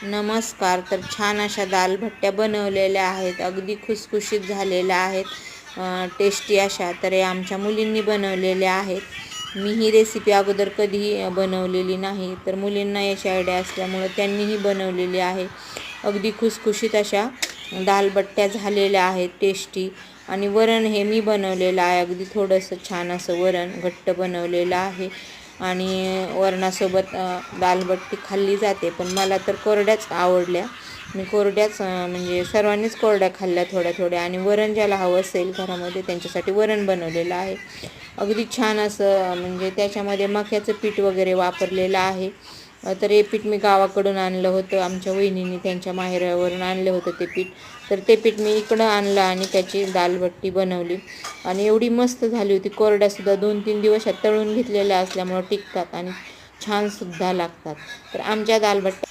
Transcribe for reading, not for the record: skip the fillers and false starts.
नमस्कार. तर छान अशा दालभट्ट्या बनवलेल्या आहेत, अगदी खुसखुशीत झालेल्या आहेत, टेस्टी अशा. तर या आमच्या मुलींनी बनवलेल्या आहेत. मी ही रेसिपी अगोदर कधी बनवलेली नाही, तर मुलींना याची आयडिया असल्यामुळं त्यांनीही बनवलेली आहे. अगदी खुसखुशीत अशा दालभट्ट्या झालेल्या आहेत, टेस्टी. आणि वरण हे मी बनवलेलं आहे, अगदी थोडंसं छान असं वरण घट्ट बनवलेलं आहे. आणि वरणासोबत दालभट्टी खाल्ली जाते, पण मला तर कोरड्याच आवडल्या. मी कोरड्याच म्हणजे सर्वांनीच कोरड्या खाल्ल्या थोड्या थोड्या. आणि वरण ज्याला हवं असेल घरामध्ये त्यांच्यासाठी वरण बनवलेलं आहे. अगदी छान असं, म्हणजे त्याच्यामध्ये मक्याचं पीठ वगैरे वापरलेलं आहे. तर हे पीठ मी गावाकडून आणलं होतं, आमच्या वहिनींनी त्यांच्या माहेरावरून आणलं होतं ते पीठ. तर ते पीठ मी इकडं आणलं आणि त्याची दालभट्टी बनवली. आणि एवढी मस्त झाली होती. कोरड्यासुद्धा 2-3 दिवस तळून घेतलेल्या असल्यामुळं टिकतात आणि छानसुद्धा लागतात. तर आमच्या दालभट्ट्या